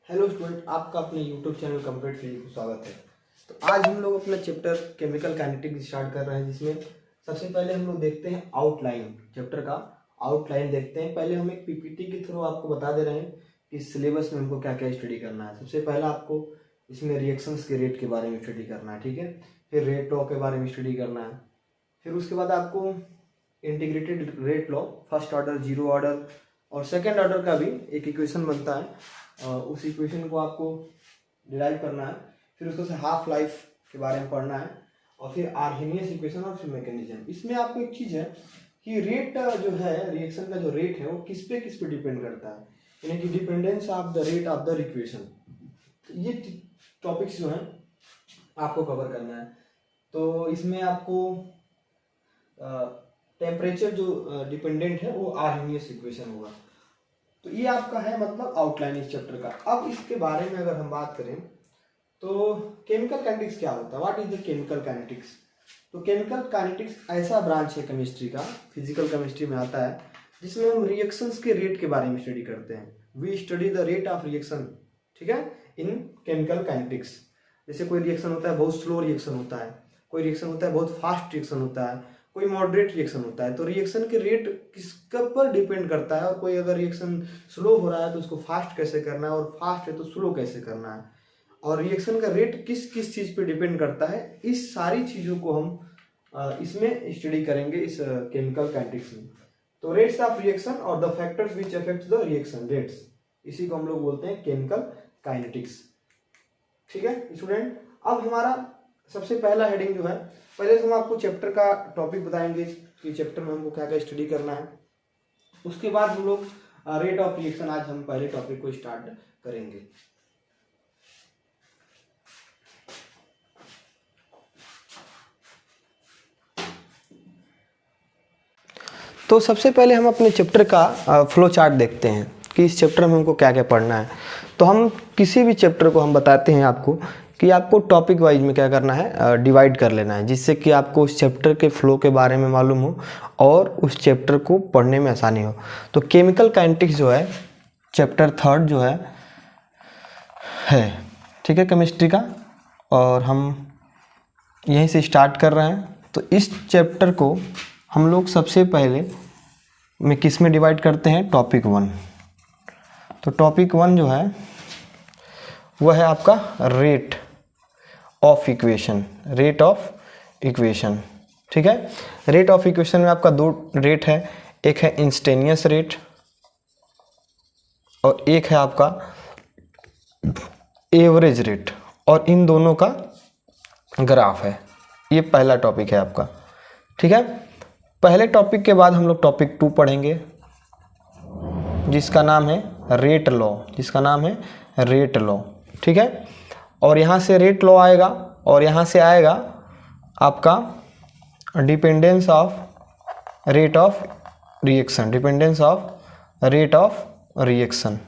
Hello student, आपका अपने YouTube channel complete physics को स्वागत है। तो आज हम लोग अपना चैप्टर केमिकल काइनेटिक्स स्टार्ट कर रहे हैं, जिसमें सबसे पहले हम लोग देखते हैं आउटलाइन। चैप्टर का आउटलाइन देखते हैं। पहले हम एक पीपीटी के थ्रू आपको बता दे रहे हैं कि सिलेबस में हमको क्या क्या स्टडी करना है। सबसे पहला आपको इसमें रिएक्शंस के रेट के बारे में स्टडी करना है, ठीक है। फिर रेट लॉ के बारे में स्टडी करना है। फिर उसके बाद आपको integrated rate law, first order, zero order और सेकेंड ऑर्डर का भी एक इक्वेशन बनता है, उस इक्वेशन को आपको डिराइव करना है। फिर उसको से हाफ लाइफ के बारे में पढ़ना है और फिर आर्हेनियस इक्वेशन और फिर मैकेनिज्म। इसमें आपको एक चीज़ है कि रेट जो है, रिएक्शन का जो रेट है वो किस पे डिपेंड करता है, यानी कि dependence of the rate of the equation. ये टॉपिक्स जो हैं आपको कवर करना है। तो इसमें आपको टेम्परेचर जो डिपेंडेंट है वो आर्हेनियस इक्वेशन होगा। तो ये आपका है मतलब आउटलाइन इस चैप्टर का। अब इसके बारे में अगर हम बात करें तो केमिकल काइनेटिक्स क्या होता है, what is the chemical kinetics. तो केमिकल काइनेटिक्स ऐसा ब्रांच है केमिस्ट्री का, फिजिकल केमिस्ट्री में आता है, जिसमें हम रिएक्शंस के रेट के बारे में स्टडी करते हैं। We study the rate of reaction, ठीक है, इन केमिकल काइनेटिक्स। जैसे कोई रिएक्शन होता है बहुत स्लो रिएक्शन होता है, कोई रिएक्शन होता है बहुत फास्ट रिएक्शन होता है, कोई मॉडरेट रिएक्शन होता है। तो रिएक्शन के रेट किसके पर डिपेंड करता है, और कोई अगर रिएक्शन स्लो हो रहा है तो उसको फास्ट कैसे करना है, और फास्ट है तो स्लो कैसे करना है, और रिएक्शन का रेट किस किस चीज़ पे डिपेंड करता है। इस सारी चीज़ों को हम इसमें स्टडी करेंगे इस केमिकल काइनेटिक्स में। तो रेट्स ऑफ रिएक्शन और the factors which affect the reaction rates, इसी को हम लोग बोलते हैं केमिकल काइनेटिक्स, ठीक है स्टूडेंट। अब हमारा सबसे पहला हेडिंग जो है, पहले हम आपको चैप्टर का टॉपिक बताएंगे कि चैप्टर में हमको क्या क्या स्टडी करना है। उसके बाद हम लोग रेट ऑफ रिएक्शन, आज हम पहले टॉपिक को स्टार्ट करेंगे। तो सबसे पहले हम अपने चैप्टर का फ्लो चार्ट देखते हैं कि इस चैप्टर में हमको क्या क्या पढ़ना है। तो हम किसी भी चैप्टर को हम बताते हैं आपको कि आपको टॉपिक वाइज में क्या करना है, डिवाइड कर लेना है, जिससे कि आपको उस चैप्टर के फ्लो के बारे में मालूम हो और उस चैप्टर को पढ़ने में आसानी हो। तो केमिकल काइनेटिक्स जो है चैप्टर 3 जो है ठीक है, केमिस्ट्री का, और हम यहीं से स्टार्ट कर रहे हैं। तो इस चैप्टर को हम लोग सबसे पहले में किस में डिवाइड करते हैं, टॉपिक 1। तो टॉपिक 1 जो है वह है आपका rate of equation, rate of equation, ठीक है। रेट ऑफ इक्वेशन में आपका दो रेट है, एक है इंस्टेनियस रेट और एक है आपका एवरेज रेट, और इन दोनों का ग्राफ है। ये पहला टॉपिक है आपका, ठीक है। पहले टॉपिक के बाद हम लोग टॉपिक 2 पढ़ेंगे, जिसका नाम है रेट लॉ, जिसका नाम है रेट लॉ, ठीक है। और यहाँ से रेट लॉ आएगा और यहाँ से आएगा आपका dependence of rate of reaction, dependence of rate of reaction,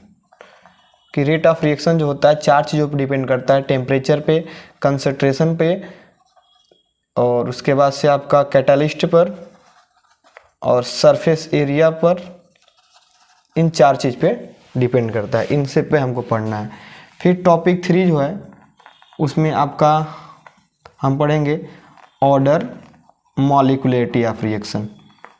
कि रेट ऑफ रिएक्शन जो होता है 4 चीज़ों पर डिपेंड करता है, टेम्परेचर पे, कंसंट्रेशन पे, और उसके बाद से आपका कैटालिस्ट पर और सरफेस एरिया पर। इन 4 चीज़ पे डिपेंड करता है, इनसे पे हमको पढ़ना है। फिर टॉपिक 3 जो है उसमें आपका हम पढ़ेंगे order molecularity of reaction,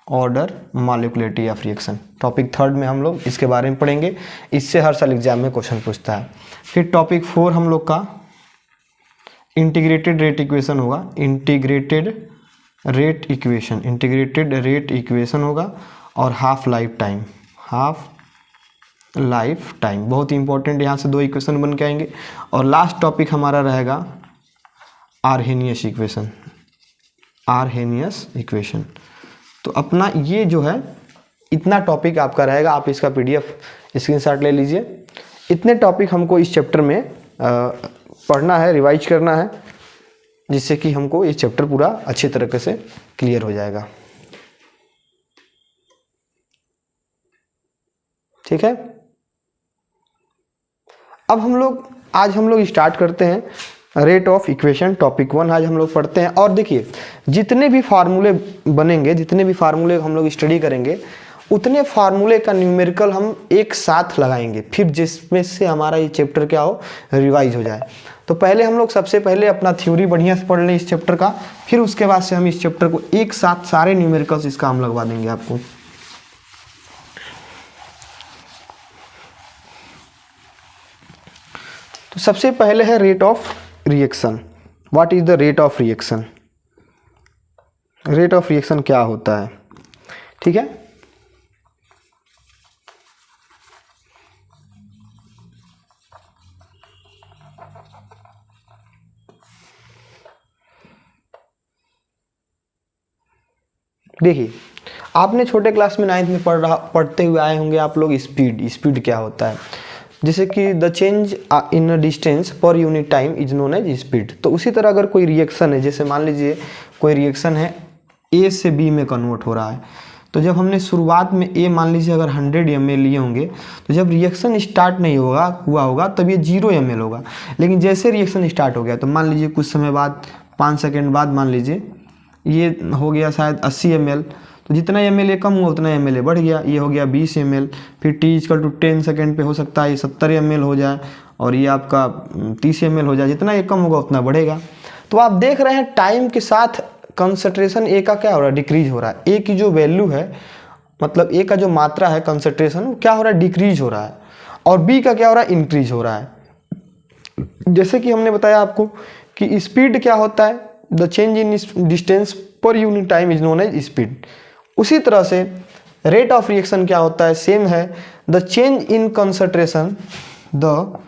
order molecularity of reaction. Topic 3 में हम लोग इसके बारे में पढ़ेंगे, इससे हर साल एग्जाम में क्वेश्चन पूछता है। फिर टॉपिक 4 हम लोग का इंटीग्रेटेड रेट इक्वेशन होगा, integrated rate equation, integrated rate equation होगा, और half life time, half life time बहुत इंपॉर्टेंट, यहाँ से 2 इक्वेशन बन के आएंगे। और लास्ट टॉपिक हमारा रहेगा आर्हेनियस इक्वेशन, आर्हेनियस इक्वेशन। तो अपना ये जो है इतना टॉपिक आपका रहेगा, आप इसका PDF स्क्रीनशॉट ले लीजिए। इतने टॉपिक हमको इस चैप्टर में पढ़ना है, रिवाइज करना है, जिससे कि हमको ये चैप्टर पूरा अच्छी तरीके से क्लियर हो जाएगा, ठीक है। अब आज हम लोग स्टार्ट करते हैं रेट ऑफ इक्वेशन, टॉपिक 1 आज हम लोग पढ़ते हैं। और देखिए जितने भी फार्मूले बनेंगे, जितने भी फार्मूले हम लोग स्टडी करेंगे, उतने फार्मूले का न्यूमेरिकल हम एक साथ लगाएंगे, फिर जिसमें से हमारा ये चैप्टर क्या हो, रिवाइज हो जाए। तो पहले हम लोग सबसे पहले अपना थ्योरी बढ़िया से पढ़ लें इस चैप्टर का, फिर उसके बाद से हम इस चैप्टर को एक साथ सारे न्यूमेरिकल्स इसका हम लगवा देंगे आपको। तो सबसे पहले है rate of reaction. What is the rate of reaction? Rate of reaction क्या होता है? ठीक है, देखिए आपने छोटे क्लास में 9th में पढ़ते हुए आए होंगे आप लोग स्पीड क्या होता है, जैसे कि the change in distance per unit time is known as speed. तो उसी तरह अगर कोई रिएक्शन है, जैसे मान लीजिए कोई रिएक्शन है ए से बी में कन्वर्ट हो रहा है, तो जब हमने शुरुआत में ए मान लीजिए अगर 100 ml लिए होंगे, तो जब रिएक्शन स्टार्ट नहीं हुआ होगा तब ये 0 ml होगा। लेकिन जैसे रिएक्शन स्टार्ट हो गया तो मान लीजिए कुछ समय बाद 5 सेकेंड बाद मान लीजिए ये हो गया शायद 80 ml, तो जितना ml कम हुआ उतना ml बढ़ गया, ये हो गया 20 ml। फिर t=10 सेकेंड पे हो सकता है ये 70 ml हो जाए और ये आपका 30 ml हो जाए, जितना ये कम होगा उतना बढ़ेगा। तो आप देख रहे हैं टाइम के साथ कंसंट्रेशन ए का क्या हो रहा है, डिक्रीज हो रहा है। ए की जो वैल्यू है, मतलब ए का जो मात्रा है कंसंट्रेशन, क्या हो रहा है, डिक्रीज हो रहा है, और बी का क्या हो रहा है, इंक्रीज हो रहा है। जैसे कि हमने बताया आपको कि स्पीड क्या होता है, the change in distance per unit time is known as speed. उसी तरह से रेट ऑफ रिएक्शन क्या होता है, सेम है, the change in concentration, the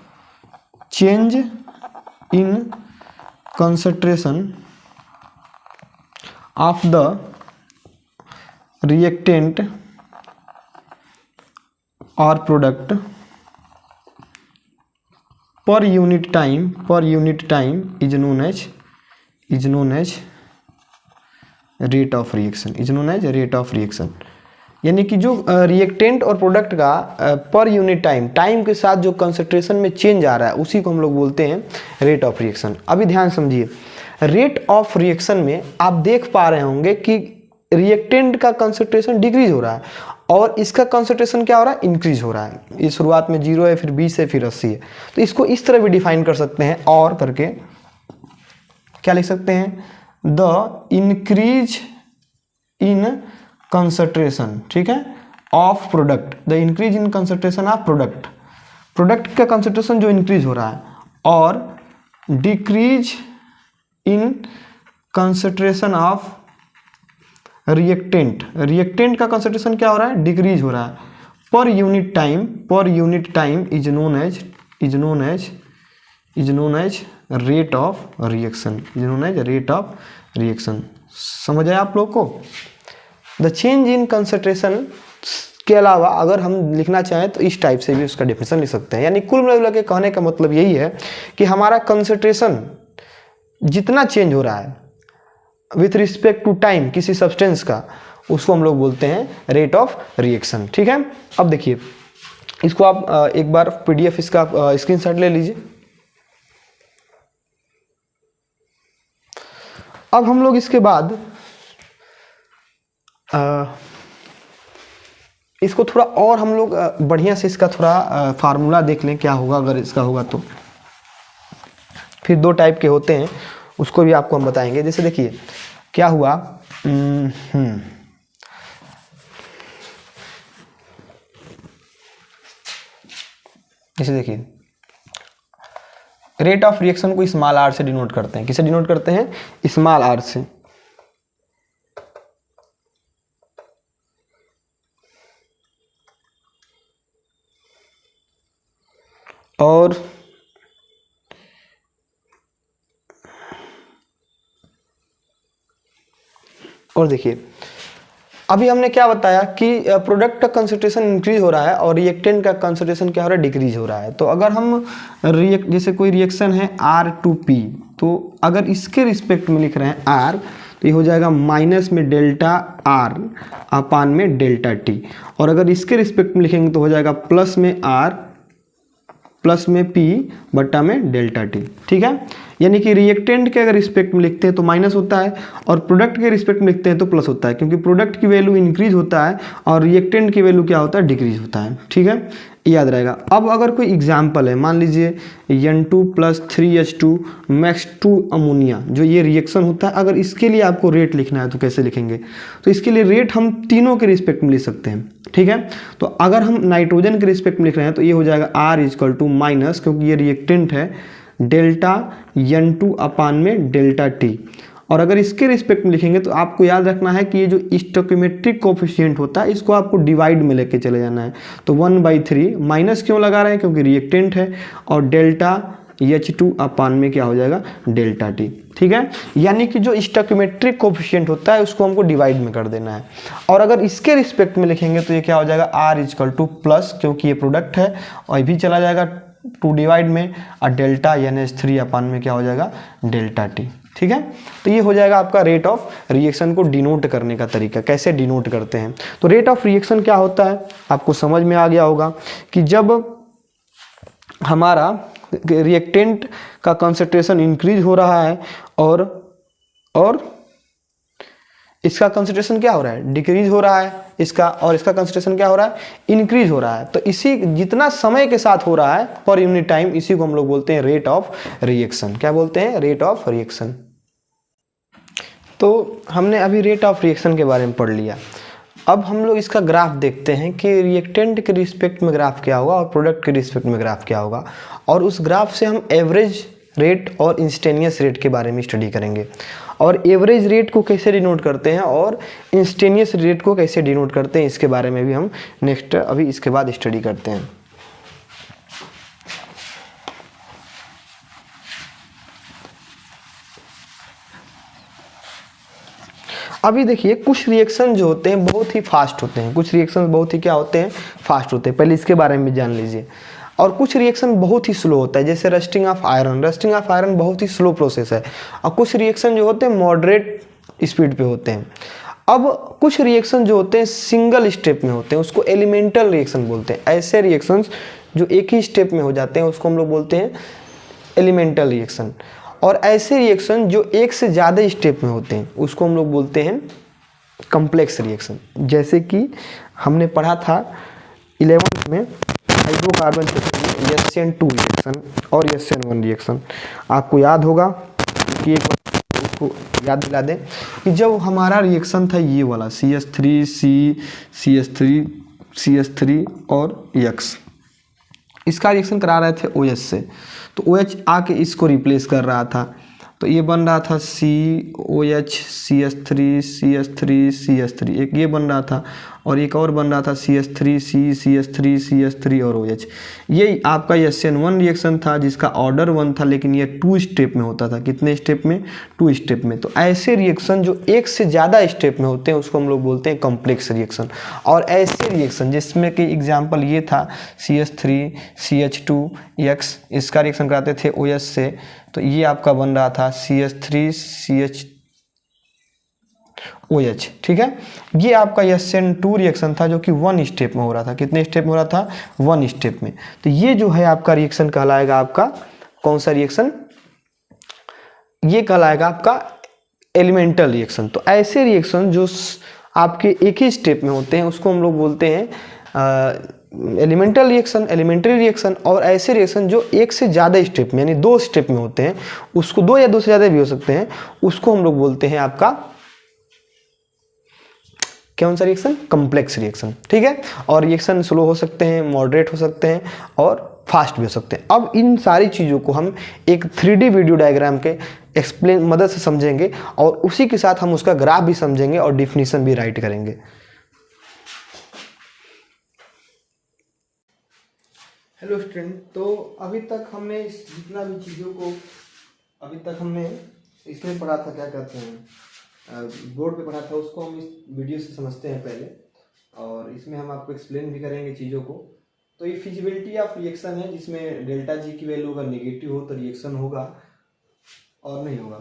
change in concentration of the reactant or product per unit time is known as rate of reaction। यानी कि जो रिएक्टेंट और प्रोडक्ट का पर यूनिट टाइम के साथ जो कंसंट्रेशन में चेंज आ रहा है उसी को हम लोग बोलते हैं रेट ऑफ रिएक्शन। अभी ध्यान समझिए, रेट ऑफ रिएक्शन में आप देख पा रहे होंगे कि रिएक्टेंट का कंसंट्रेशन डिक्रीज हो रहा है और इसका कंसंट्रेशन क्या हो रहा है, इंक्रीज हो रहा है। ये शुरुआत में 0 है, फिर 20 है, फिर 80 है। तो इसको इस तरह भी डिफाइन कर सकते हैं, और करके क्या लिख सकते हैं, द इंक्रीज इन कंसंट्रेशन, ठीक है, of product, the increase in concentration of product का कंसंट्रेशन जो इंक्रीज हो रहा है, और decrease in concentration of reactant का कंसंट्रेशन क्या हो रहा है, डिक्रीज हो रहा है, per unit time is known as rate of reaction. समझ आया आप लोग को? द चेंज इन कंसंट्रेशन के अलावा अगर हम लिखना चाहें तो इस टाइप से भी उसका डेफिनेशन लिख सकते हैं। यानी कुल मिला के कहने का मतलब यही है कि हमारा कंसंट्रेशन जितना चेंज हो रहा है विथ रिस्पेक्ट टू टाइम किसी सब्सटेंस का, उसको हम लोग बोलते हैं रेट ऑफ रिएक्शन। ठीक है, अब देखिए इसको आप एक बार पीडीएफ इसका स्क्रीनशॉट ले लीजिए। अब हम लोग इसके बाद इसको थोड़ा और हम लोग बढ़िया से इसका थोड़ा फार्मूला देख लें क्या होगा अगर इसका होगा तो। फिर 2 टाइप के होते हैं उसको भी आपको हम बताएंगे। जैसे देखिए क्या हुआ, जैसे देखिए रेट ऑफ रिएक्शन को स्मॉल आर से डिनोट करते हैं। किसे डिनोट करते हैं? स्मॉल आर से। और देखिए अभी हमने क्या बताया कि प्रोडक्ट का कंसंट्रेशन इंक्रीज हो रहा है और रिएक्टेंट का कंसंट्रेशन क्या हो रहा है, डिक्रीज हो रहा है। तो अगर हम जैसे कोई रिएक्शन है R2P, तो अगर इसके रिस्पेक्ट में लिख रहे हैं R, तो ये हो जाएगा माइनस में डेल्टा R अपान में डेल्टा T, और अगर इसके रिस्पेक्ट में लिखेंगे तो हो जाएगा प्लस में R प्लस में P बट्टा में डेल्टा T, ठीक है। यानी कि रिएक्टेंट के अगर रिस्पेक्ट में लिखते हैं तो माइनस होता है और प्रोडक्ट के रिस्पेक्ट में लिखते हैं तो प्लस होता है, क्योंकि प्रोडक्ट की वैल्यू इंक्रीज होता है और रिएक्टेंट की वैल्यू क्या होता है, डिक्रीज होता है, ठीक है, याद रहेगा। अब अगर कोई एग्जाम्पल है, मान लीजिए N2 + 3H2 मैक्स 2 अमोनिया, जो ये रिएक्शन होता है, अगर इसके लिए आपको रेट लिखना है तो कैसे लिखेंगे? तो इसके लिए रेट हम तीनों के रिस्पेक्ट में लिख सकते हैं, ठीक है। तो अगर हम नाइट्रोजन के रिस्पेक्ट में लिख रहे हैं तो ये हो जाएगा R = माइनस, क्योंकि ये रिएक्टेंट है, डेल्टा N2 अपान में डेल्टा T। और अगर इसके रिस्पेक्ट में लिखेंगे तो आपको याद रखना है कि ये जो स्टोइकियोमेट्रिक कोफिशिएंट होता है इसको आपको डिवाइड में लेके चले जाना है। तो 1/3 माइनस क्यों लगा रहे हैं? क्योंकि रिएक्टेंट है, और डेल्टा H2 अपान में क्या हो जाएगा, डेल्टा T, ठीक है। यानी कि जो स्टोइकियोमेट्रिक कोफिशिएंट होता है उसको हमको डिवाइड में कर देना है। और अगर इसके रिस्पेक्ट में लिखेंगे तो ये क्या हो जाएगा, R = प्लस, क्योंकि ये प्रोडक्ट है, और ये भी चला जाएगा 2 डिवाइड में, और डेल्टा NH3 अपान में क्या हो जाएगा, डेल्टा T, ठीक है। तो ये हो जाएगा आपका रेट ऑफ रिएक्शन को डिनोट करने का तरीका, कैसे डिनोट करते हैं। तो रेट ऑफ रिएक्शन क्या होता है आपको समझ में आ गया होगा कि जब हमारा रिएक्टेंट का कंसंट्रेशन इंक्रीज हो रहा है और इसका कंसंट्रेशन क्या हो रहा है, डिक्रीज हो रहा है इसका, और इसका कंसंट्रेशन क्या हो रहा है, इंक्रीज हो रहा है। तो इसी जितना समय के साथ हो रहा है पर यूनिट टाइम, इसी को हम लोग बोलते हैं रेट ऑफ रिएक्शन। क्या बोलते हैं, रेट ऑफ रिएक्शन। तो हमने अभी रेट ऑफ रिएक्शन के बारे में पढ़ लिया। अब हम लोग इसका ग्राफ देखते हैं कि रिएक्टेंट के रिस्पेक्ट में ग्राफ क्या होगा और प्रोडक्ट के रिस्पेक्ट में ग्राफ क्या होगा, और उस ग्राफ से हम एवरेज रेट और इंस्टेनियस रेट के बारे में स्टडी करेंगे, और एवरेज रेट को कैसे डिनोट करते हैं और इंस्टेनियस रेट को कैसे डिनोट करते हैं, इसके बारे में भी हम नेक्स्ट अभी इसके बाद स्टडी करते हैं। अभी देखिए, कुछ रिएक्शन जो होते हैं बहुत ही फास्ट होते हैं, कुछ रिएक्शन बहुत ही क्या होते हैं, फास्ट होते हैं, पहले इसके बारे में जान लीजिए। और कुछ रिएक्शन बहुत ही स्लो होता है, जैसे rusting of iron. Rusting of iron बहुत ही स्लो प्रोसेस है, और कुछ रिएक्शन जो होते हैं मॉडरेट स्पीड पे होते हैं। अब कुछ रिएक्शन जो होते हैं सिंगल स्टेप में होते हैं, उसको एलिमेंटल रिएक्शन बोलते हैं। ऐसे रिएक्शंस जो एक ही स्टेप में हो जाते हैं उसको हम लोग बोलते हैं एलिमेंटल रिएक्शन। और ऐसे रिएक्शन जो एक से ज़्यादा स्टेप में होते हैं उसको हम लोग बोलते हैं कॉम्प्लेक्स रिएक्शन। जैसे कि हमने पढ़ा था 11th में हाइड्रोकार्बन SN2 रिएक्शन और SN1 रिएक्शन, आपको याद होगा कि एक उसको याद दिला दें कि जब हमारा रिएक्शन था ये वाला CH3 और X, इसका रिएक्शन करा रहे थे OH से, तो OH आके इसको रिप्लेस कर रहा था, तो ये बन रहा था COH CH3 एक ये बन रहा था, और एक और बन रहा था CH3 और OH। ये आपका SN1 रिएक्शन था जिसका ऑर्डर 1 था, लेकिन ये 2 स्टेप में होता था। कितने स्टेप में, 2 स्टेप में। तो ऐसे रिएक्शन जो एक से ज़्यादा स्टेप में होते हैं उसको हम लोग बोलते हैं कॉम्प्लेक्स रिएक्शन। और ऐसे रिएक्शन जिसमें कि एग्जाम्पल ये था CH3 CH2X, इसका रिएक्शन कराते थे OH से, तो ये आपका बन रहा था CH3 CHOH, ठीक है। ये आपका SN2 रिएक्शन था जो कि 1 स्टेप में हो रहा था। कितने स्टेप में हो रहा था, 1 स्टेप में। तो ये जो है आपका रिएक्शन कहलाएगा आपका कौन सा रिएक्शन, ये कहलाएगा आपका एलिमेंटल रिएक्शन। तो ऐसे रिएक्शन जो आपके एक ही स्टेप में होते हैं उसको हम लोग बोलते हैं एलिमेंटल रिएक्शन, एलिमेंट्री रिएक्शन। और ऐसे रिएक्शन जो एक से ज़्यादा स्टेप में यानी 2 स्टेप में होते हैं, उसको 2 या 2 से ज़्यादा भी हो सकते हैं, उसको हम लोग बोलते हैं आपका कौन सा रिएक्शन, कॉम्प्लेक्स रिएक्शन, ठीक है। और रिएक्शन स्लो हो सकते हैं, मॉडरेट हो सकते हैं और फास्ट भी हो सकते हैं। अब इन सारी चीज़ों को हम एक 3D वीडियो डायग्राम के एक्सप्लेन मदद से समझेंगे, और उसी के साथ हम उसका ग्राफ भी समझेंगे और डिफिनीशन भी राइट करेंगे। हेलो स्टूडेंट, तो अभी तक हमने जितना भी चीज़ों को अभी तक हमने इसमें पढ़ा था, क्या कहते हैं, बोर्ड पे पढ़ा था, उसको हम इस वीडियो से समझते हैं पहले, और इसमें हम आपको एक्सप्लेन भी करेंगे चीज़ों को। तो ये फिजिबिलिटी ऑफ रिएक्शन है जिसमें डेल्टा जी की वैल्यू अगर नेगेटिव हो तो रिएक्शन होगा, और नहीं होगा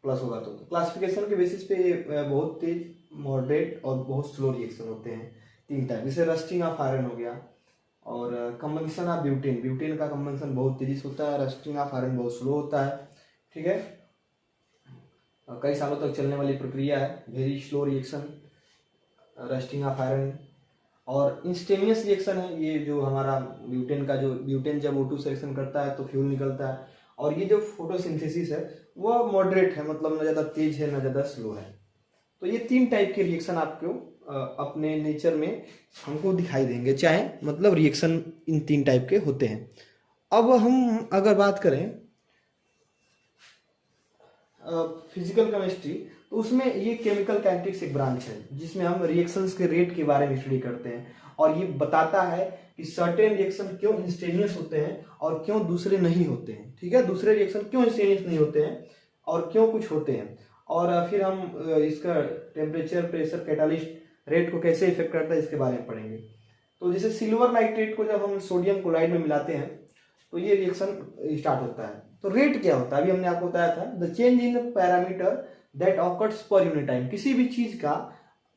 प्लस होगा तो क्लासिफिकेशन के बेसिस पे बहुत तेज, मॉडरेट और बहुत स्लो रिएक्शन होते हैं। 3 टाइप, जैसे रस्टिंग ऑफ आयरन हो गया, और कंबंशन ऑफ ब्यूटेन, ब्यूटेन का कंबंशन बहुत तेजी से होता है, रस्टिंग ऑफ आयरन बहुत स्लो होता है, ठीक है, कई सालों तक चलने वाली प्रक्रिया है, very slow reaction rusting of iron. और इंस्टेनियस रिएक्शन है ये जो हमारा ब्यूटेन का, जो ब्यूटेन जब O2 से रिएक्शन करता है तो फ्यूल निकलता है। और ये जो फोटोसिंथेसिस है वो मॉडरेट है, मतलब ना ज़्यादा तेज है ना ज़्यादा स्लो है। तो ये 3 टाइप के रिएक्शन आपको अपने नेचर में हमको दिखाई देंगे, चाहे मतलब रिएक्शन इन 3 टाइप के होते हैं। अब हम अगर बात करें फिजिकल केमिस्ट्री, तो उसमें ये केमिकल काइनेटिक्स एक ब्रांच है जिसमें हम रिएक्शंस के रेट के बारे में स्टडी करते हैं, और ये बताता है कि सर्टेन रिएक्शन क्यों इंस्टेनियस होते हैं और क्यों दूसरे नहीं होते हैं, ठीक है, दूसरे रिएक्शन क्यों इंस्टेनियस नहीं होते हैं और क्यों कुछ होते हैं। और फिर हम इसका टेम्परेचर, प्रेशर, कैटालिस्ट, रेट को कैसे इफेक्ट करता है इसके बारे में पढ़ेंगे। तो जैसे सिल्वर नाइट्रेट को जब हम सोडियम क्लोराइड में मिलाते हैं तो ये रिएक्शन स्टार्ट होता है। तो रेट क्या होता है, अभी हमने आपको बताया था, the change in parameter that occurs पर यूनिट टाइम, किसी भी चीज का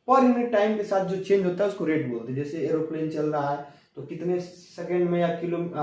पर यूनिट टाइम के साथ जो चेंज होता है उसको रेट बोलते हैं। जैसे एरोप्लेन चल रहा है तो कितने सेकंड में या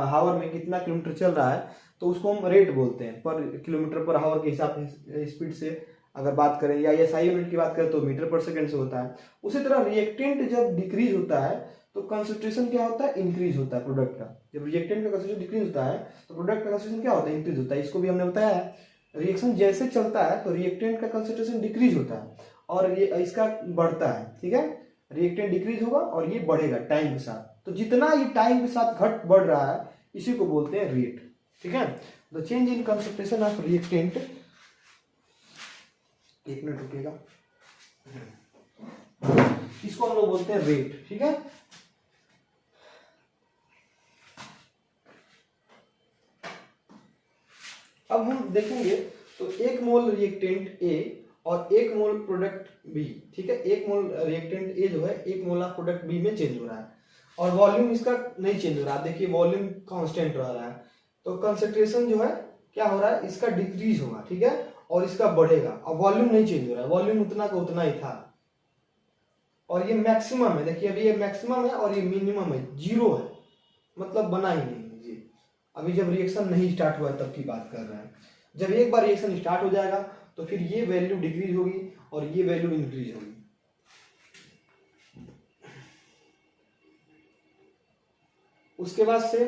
हावर में कितना किलोमीटर चल रहा है तो उसको हम रेट बोलते हैं, पर किलोमीटर पर हावर के हिसाब से स्पीड से अगर बात करें, या एसआई यूनिट की बात करें तो मीटर पर सेकंड से होता है। उसी तरह रिएक्टेंट जब डिक्रीज होता है तो कंसंट्रेशन क्या होता है, इंक्रीज होता है प्रोडक्ट का। जब रिएक्टेंट का कंसंट्रेशन डिक्रीज होता है तो प्रोडक्ट का कंसंट्रेशन क्या होता है, इंक्रीज होता है। इसको भी हमने बताया है, रिएक्शन जैसे चलता है तो रिएक्टेंट का कंसंट्रेशन डिक्रीज होता है और ये इसका बढ़ता है, ठीक है, रिएक्टेंट डिक्रीज होगा और ये बढ़ेगा टाइम के साथ। तो जितना ये टाइम के साथ घट बढ़ रहा है इसी को बोलते हैं रेट, ठीक है। The change in concentration of reactant, एक मिनट रुकिएगा, इसको हम लोग बोलते हैं रेट, ठीक है। अब हम देखेंगे तो 1 मोल रिएक्टेंट ए और 1 मोल प्रोडक्ट बी, ठीक है, 1 मोल रिएक्टेंट ए जो है 1 मोल ऑफ प्रोडक्ट बी में चेंज हो रहा है और वॉल्यूम इसका नहीं चेंज हो रहा है। देखिए वॉल्यूम कांस्टेंट रह रहा है, तो कंसंट्रेशन जो है क्या हो रहा है, इसका डिक्रीज होगा, ठीक है, और इसका बढ़ेगा। और वॉल्यूम नहीं चेंज हो रहा है, वॉल्यूम उतना का उतना ही था। और ये मैक्सिमम है, देखिए अभी ये मैक्सिमम है और ये मिनिमम है, 0 है, मतलब बना ही नहीं है जी। अभी जब रिएक्शन नहीं स्टार्ट हुआ तब की बात कर रहे हैं। जब एक बार रिएक्शन स्टार्ट हो जाएगा तो फिर ये वैल्यू डिक्रीज होगी और ये वैल्यू इंक्रीज होगी। उसके बाद से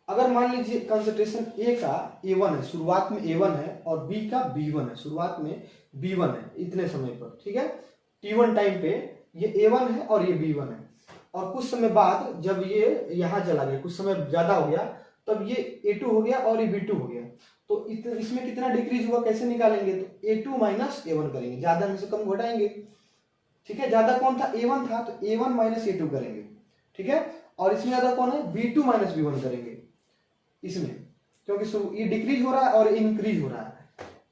अगर मान लीजिए कंसंट्रेशन ए का A1 है, शुरुआत में A1 है, और बी का B1 है, शुरुआत में B1 है इतने समय पर, ठीक है, T1 टाइम पे ये A1 है और ये B1 है, और कुछ समय बाद जब ये यहां चला गया, कुछ समय ज्यादा हो गया, तब ये A2 हो गया और ये B2 हो गया। तो इसमें कितना डिक्रीज हुआ कैसे निकालेंगे, तो A2 माइनस A1 करेंगे, ज्यादा में से कम घटाएंगे, ठीक है। ज्यादा कौन था, A1 था, तो A1 माइनस A2 करेंगे, ठीक है। और इसमें ज्यादा कौन है, B2 माइनस B1 करेंगे इसमें, क्योंकि ये डिक्रीज हो रहा है और इंक्रीज हो रहा है,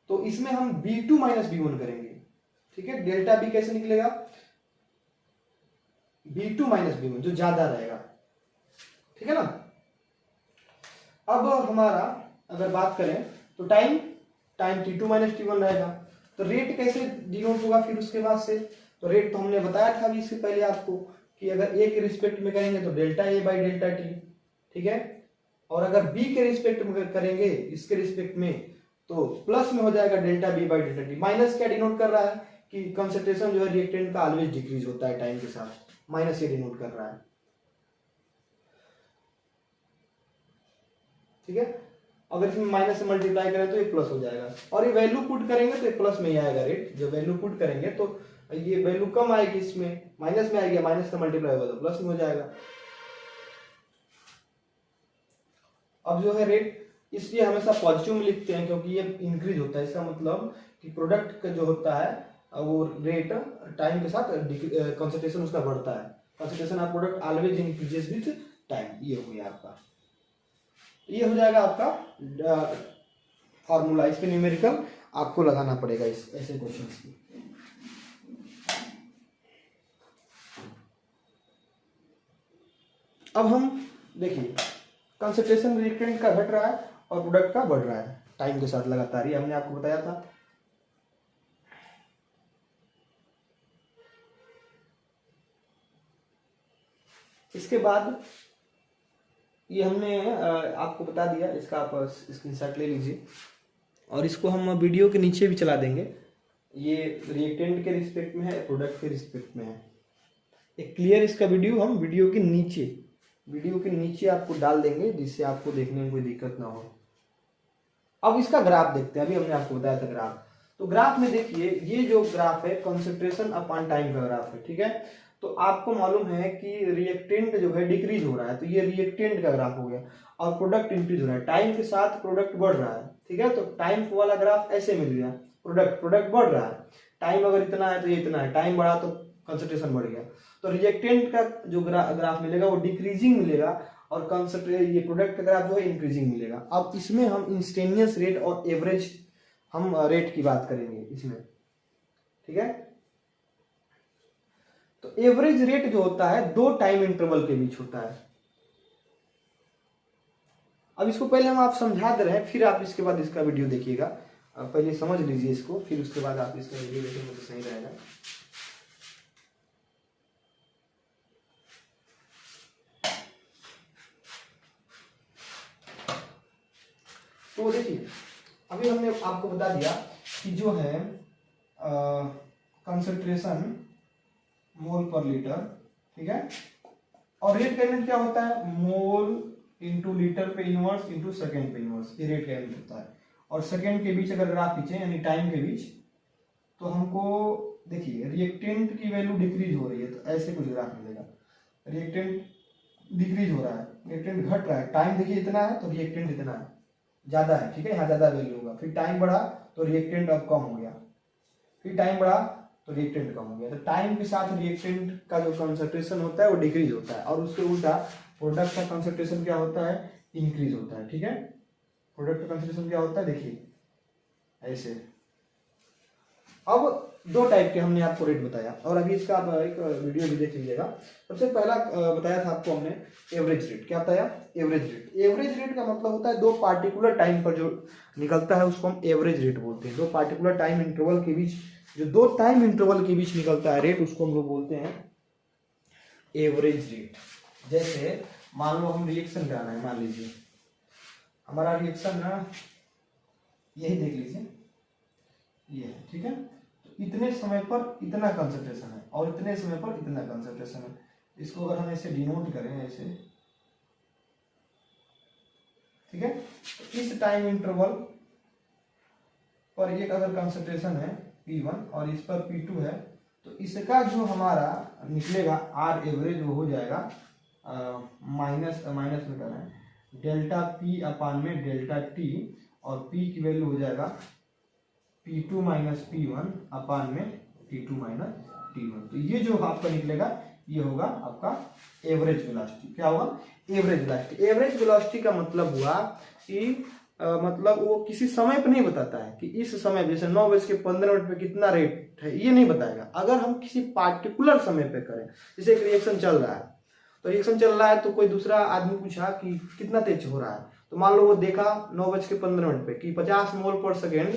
तो इसमें हम B2 माइनस B1 करेंगे, ठीक है। डेल्टा B कैसे निकलेगा, B2 माइनस B1 जो ज्यादा रहेगा, ठीक है ना। अब हमारा अगर बात करें तो टाइम T2 माइनस T1 रहेगा। तो रेट कैसे डिनोट होगा फिर उसके बाद से, तो रेट तो हमने बताया था अभी इससे पहले आपको कि अगर ए के रिस्पेक्ट में करेंगे तो delta A by delta T, ठीक है, और अगर बी के रिस्पेक्ट में करेंगे इसके रिस्पेक्ट में तो प्लस में हो जाएगा delta B by delta T. Minus क्या डिनोट कर रहा है कि कंसंट्रेशन जो है रिएक्टेंट का ऑलवेज डिक्रीज होता है टाइम के साथ, माइनस ये डिनोट कर रहा है, ठीक है। अगर इसमें माइनस से मल्टीप्लाई करें तो ये प्लस हो जाएगा, और ये वैल्यू पुट करेंगे तो ये प्लस में ही आएगा रेट। जब वैल्यू पुट करेंगे तो ये वैल्यू कम आएगी, इसमें माइनस में आएगी, माइनस से मल्टीप्लाई होगा तो प्लस में हो जाएगा। अब जो है रेट इसलिए हमेशा पॉजिटिव में लिखते हैं क्योंकि ये इंक्रीज होता है, इसका मतलब कि प्रोडक्ट का जो होता है वो रेट टाइम के साथ कंसंट्रेशन उसका बढ़ता है। Concentration of product always increases with time, ये हो गया आपका, ये हो जाएगा आपका फॉर्मूला। इस पे न्यूमेरिकल आपको लगाना पड़ेगा इस ऐसे क्वेश्चंस की। अब हम देखिए कंसंट्रेशन रिएक्टेंट का घट रहा है और प्रोडक्ट का बढ़ रहा है टाइम के साथ लगातार, ये हमने आपको बताया था। इसके बाद ये हमने आपको बता दिया, इसका आप स्क्रीनशॉट ले लीजिए और इसको हम वीडियो के नीचे भी चला देंगे। ये रिएक्टेंट के रिस्पेक्ट में है, प्रोडक्ट के रिस्पेक्ट में है। एक क्लियर इसका वीडियो हम वीडियो के नीचे आपको डाल देंगे, जिससे आपको देखने में कोई दिक्कत ना हो। अब इसका ग्राफ देखते हैं। अभी हमने आपको बताया था ग्राफ, तो ग्राफ में देखिए ये जो ग्राफ है कंसंट्रेशन अपॉन टाइम का ग्राफ है, ठीक है। तो आपको मालूम है कि रिएक्टेंट जो है डिक्रीज हो रहा है, तो ये रिएक्टेंट का ग्राफ हो गया, और प्रोडक्ट इंक्रीज हो रहा है, टाइम के साथ प्रोडक्ट बढ़ रहा है, ठीक है। तो टाइम वाला ग्राफ ऐसे मिल गया, प्रोडक्ट बढ़ रहा है, टाइम अगर इतना है तो ये इतना है, टाइम बढ़ा तो कंसंट्रेशन बढ़ गया। तो रिएक्टेंट का जो ग्राफ मिलेगा वो डिक्रीजिंग मिलेगा, और ये प्रोडक्ट का ग्राफ जो है इंक्रीजिंग मिलेगा। अब इसमें हम इंस्टेंटेनियस रेट और एवरेज हम रेट की बात करेंगे इसमें, ठीक है। तो एवरेज रेट जो होता है दो टाइम इंटरवल के बीच होता है। अब इसको पहले हम आप समझा दे रहे हैं, फिर आप इसके बाद इसका वीडियो देखिएगा। पहले समझ लीजिए इसको, फिर उसके बाद आप इसका वीडियो देखेंगे तो सही रहेगा। तो देखिए अभी हमने आपको बता दिया कि जो है कंसंट्रेशन मोल पर लीटर, ठीक है, और रेट का यूनिट क्या होता है, मोल इंटू लीटर पे इनवर्स इंटू सेकेंड पे इनवर्स, ये रेट का यूनिट होता है। और सेकेंड के बीच अगर ग्राफ खींचे यानी टाइम के बीच, तो हमको देखिए रिएक्टेंट की वैल्यू डिक्रीज हो रही है, तो ऐसे कुछ ग्राफ मिलेगा। रिएक्टेंट डिक्रीज हो रहा है, रिएक्टेंट घट रहा है, टाइम देखिए इतना है तो रिएक्टेंट इतना है, ज्यादा है, ठीक है, यहाँ ज्यादा वैल्यू होगा। फिर टाइम बढ़ा तो रिएक्टेंट अब कम हो गया, फिर टाइम बढ़ा तो रिएक्टेंट कम हो गया। तो टाइम के साथ रिएक्टेंट का जो कंसंट्रेशन होता है वो डिक्रीज होता है, और उसके उल्टा प्रोडक्ट का कंसंट्रेशन क्या होता है, इंक्रीज होता है, ठीक है। प्रोडक्ट का कंसंट्रेशन क्या होता है, देखिए ऐसे। अब दो टाइप के हमने आपको रेट बताया, और अभी इसका आप एक वीडियो भी देख लीजिएगा। सबसे पहला बताया था आपको हमने एवरेज रेट, क्या बताया, एवरेज रेट। एवरेज रेट का मतलब होता है दो पार्टिकुलर टाइम पर जो निकलता है उसको हम एवरेज रेट बोलते हैं। दो पार्टिकुलर टाइम इंटरवल के बीच, जो दो टाइम इंटरवल के बीच निकलता है रेट, उसको हम लोग बोलते हैं एवरेज रेट। जैसे मान लो हम रिएक्शन कराना है, मान लीजिए हमारा रिएक्शन ना यही देख लीजिए, ये है, ठीक है। तो इतने समय पर इतना कंसंट्रेशन है और इतने समय पर इतना कंसंट्रेशन है। इसको अगर हम ऐसे डिनोट करें ऐसे, ठीक है, तो इस टाइम इंटरवल पर एक अगर कंसंट्रेशन है P1 और इस पर P2 है, तो इसका जो हमारा निकलेगा आर एवरेज वो हो जाएगा माइनस में करना है डेल्टा P अपान में डेल्टा T, और P की वैल्यू हो जाएगा P2 माइनस P1 अपान में T2 माइनस T1। तो ये जो आपका निकलेगा ये होगा आपका एवरेज वेलोसिटी। क्या होगा, एवरेज वेलोसिटी। एवरेज वेलोसिटी का मतलब हुआ कि मतलब वो किसी समय पर नहीं बताता है कि इस समय जैसे 9:15 पे कितना रेट है, ये नहीं बताएगा। अगर हम किसी पार्टिकुलर समय पे करें, जैसे एक रिएक्शन चल रहा है, तो रिएक्शन चल रहा है तो कोई दूसरा आदमी पूछा कि कितना तेज हो रहा है, तो मान लो वो देखा 9:15 पे कि 50 मोल पर सेकेंड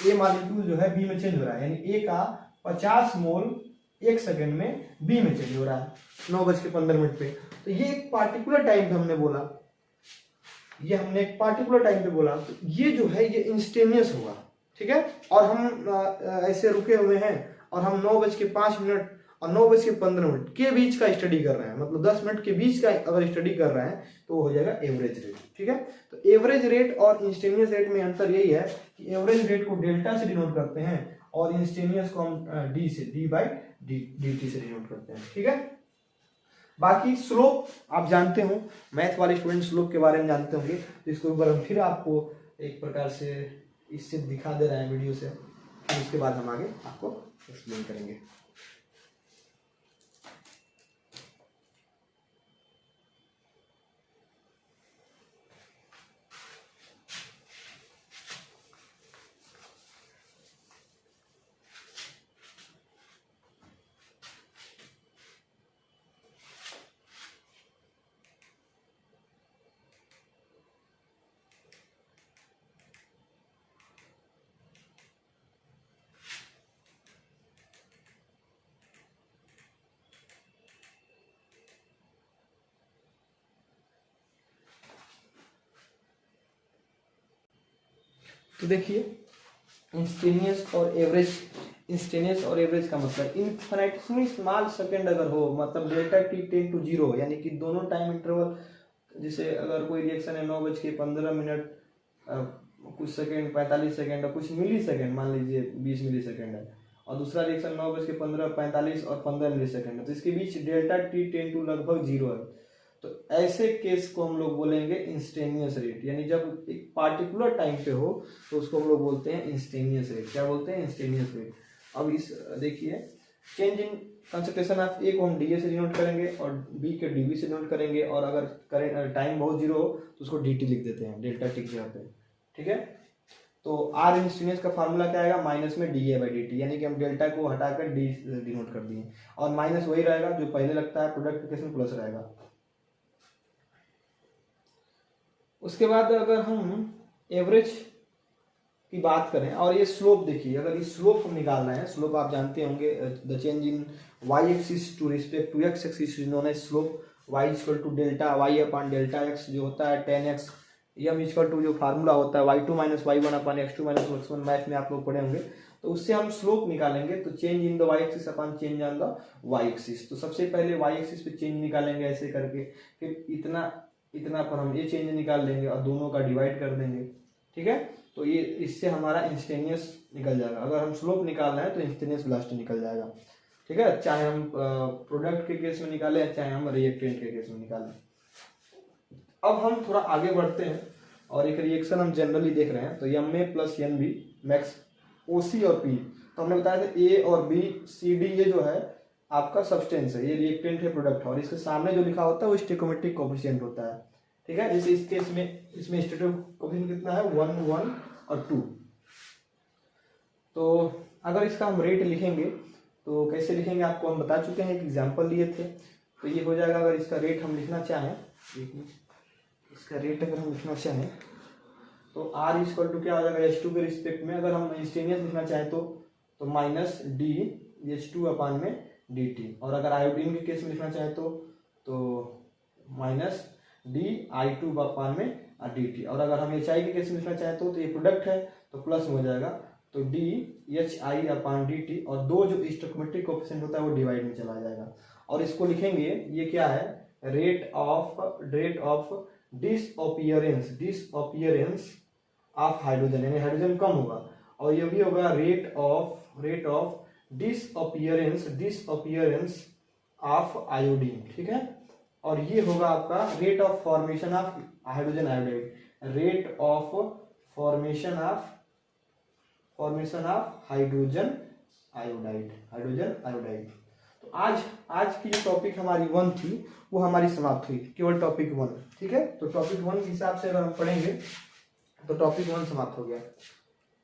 ए मॉलिक्यूल जो है बी में चेंज हो रहा है, यानी ए का 50 मोल एक सेकेंड में बी में चेंज हो रहा है 9:15 पे। तो ये एक पार्टिकुलर टाइम पे हमने बोला, ये हमने एक पार्टिकुलर टाइम पे बोला, तो ये जो है ये इंस्टेनियस होगा, ठीक है। और हम ऐसे रुके हुए हैं और हम 9:05 और 9:15 के बीच का स्टडी कर रहे हैं, मतलब 10 मिनट के बीच का अगर स्टडी कर रहे हैं तो वो हो जाएगा एवरेज रेट, ठीक है। तो एवरेज रेट और इंस्टेनियस रेट में अंतर यही है कि एवरेज रेट को डेल्टा से डिनोट करते हैं और इंस्टेनियस को हम डी से डी/dt से डिनोट करते हैं, ठीक है। बाकी स्लोप आप जानते हो, मैथ वाले स्टूडेंट स्लोप के बारे में जानते होंगे, तो इसको ऊपर हम फिर आपको एक प्रकार से इससे दिखा दे रहे हैं वीडियो से, फिर उसके बाद हम आगे आपको एक्सप्लेन करेंगे। तो देखिए इंस्टेंटेनियस और एवरेज, इंस्टेंटेनियस और एवरेज का मतलब इनफिनिटली स्मॉल सेकंड अगर हो, मतलब delta T tends to zero, यानी कि दोनों टाइम इंटरवल, जैसे अगर कोई रिएक्शन है 9:15 कुछ सेकंड 45 सेकंड और कुछ मिली सेकंड, मान लीजिए 20 मिली सेकंड है, और दूसरा रिएक्शन 9:15:45 और 15 मिली सेकंड है, तो इसके बीच डेल्टा टी टेन टू लगभग जीरो है। तो ऐसे केस को हम लोग बोलेंगे इंस्टेंटेनियस रेट, यानी जब एक पार्टिकुलर टाइम पे हो तो उसको हम लोग बोलते हैं इंस्टेंटेनियस रेट। क्या बोलते हैं? Instantaneous rate. अब इस देखिए चेंज इन कंसंट्रेशन ऑफ ए को हम डीए से डिनोट करेंगे और बी के डीवी से डिनोट करेंगे, और अगर करेंट टाइम बहुत जीरो हो तो उसको डीटी लिख देते हैं, डेल्टा टी के यहाँ पे। ठीक है, तो आर इंस्टेंटेनियस का फार्मूला क्या आएगा? माइनस में D A by D T, यानी कि हम डेल्टा को हटाकर डी डिनोट कर दिए, और माइनस वही रहेगा जो पहले लगता है, प्रोडक्ट केस में प्लस रहेगा। उसके बाद अगर हम एवरेज की बात करें, और ये स्लोप देखिए, अगर ये स्लोप हम निकाल रहे हैं, स्लोप आप जानते होंगे, the change in Y axis to respect to X axis is known as slope. Y equal to delta Y upon delta X जो होता है 10x, एम इक्वल टू जो फार्मूला होता है y2 minus y1 upon x2 minus x1, math में आप लोग पढ़े होंगे, तो उससे हम स्लोप निकालेंगे। तो change in the Y axis upon change on the Y axis, तो सबसे पहले वाई एक्सिस पे चेंज निकालेंगे ऐसे करके, फिर इतना पर हम ये चेंज निकाल लेंगे और दोनों का डिवाइड कर देंगे। ठीक है, तो ये इससे हमारा इंस्टेंटेनियस निकल जाएगा। अगर हम स्लोप निकाल रहे हैं तो इंस्टेंटेनियस वेलोसिटी निकल जाएगा। ठीक है, चाहे हम प्रोडक्ट के केस में निकालें, चाहे हम रिएक्टेंट के केस में निकालें। अब हम थोड़ा आगे बढ़ते हैं और एक रिएक्शन हम जनरली देख रहे हैं, तो M A plus N B max O C और पी, तो हमने बताया था ए और बी सी डी ये जो है आपका सब्सटेंस है, ये रिएक्टेंट है प्रोडक्ट, और इसके सामने जो लिखा होता है वो स्टोइकोमेट्रिक कोएफिशिएंट होता है। ठीक है, जैसे इस केस में इसमें स्टोइकोमेट्रिक कोएफिशिएंट कितना है? 1, 1 और 2। तो अगर इसका हम रेट लिखेंगे तो कैसे लिखेंगे आपको हम बता चुके हैं, एक एग्जांपल लिए थे। तो ये हो जाएगा, अगर इसका रेट हम लिखना चाहें, इसका रेट अगर हम लिखना चाहें तो आर इक्वल टू क्या हो जाएगा? H2 के रिस्पेक्ट में अगर हम इंस्टेंटेनियस लिखना चाहें तो माइनस डी H2 अपॉन में डी टी, और अगर आयोडीन के केस में लिखना चाहें तो माइनस डी I2 अपॉन में डी टी, और अगर हम HI के केस में लिखना चाहें तो ये प्रोडक्ट है तो प्लस में हो जाएगा, तो D HI upon D T, और दो जो स्टोइकोमेट्रिक कोएफिशिएंट होता है वो डिवाइड में चला जाएगा, और इसको लिखेंगे ये क्या है? Rate of disappearance of hydrogen, यानी हाइड्रोजन कम होगा, और ये भी होगा rate of disappearance of iodine. ठीक है, और ये होगा आपका rate of formation of hydrogen iodide, rate of formation of hydrogen iodide. तो आज की जो टॉपिक हमारी 1 थी वो हमारी समाप्त हुई, केवल टॉपिक 1। ठीक है, तो टॉपिक 1 के हिसाब से अगर हम पढ़ेंगे तो टॉपिक 1 समाप्त हो गया।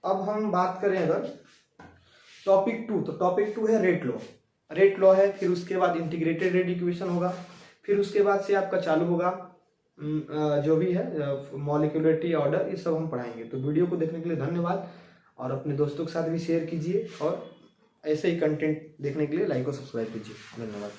अब हम बात करें अगर टॉपिक 2, तो टॉपिक 2 है रेट लॉ है, फिर उसके बाद इंटीग्रेटेड रेट इक्वेशन होगा, फिर उसके बाद से आपका चालू होगा जो भी है मॉलिक्यूलरिटी ऑर्डर, ये सब हम पढ़ाएंगे। तो वीडियो को देखने के लिए धन्यवाद, और अपने दोस्तों के साथ भी शेयर कीजिए, और ऐसे ही कंटेंट देखने के लिए लाइक और सब्सक्राइब कीजिए। धन्यवाद।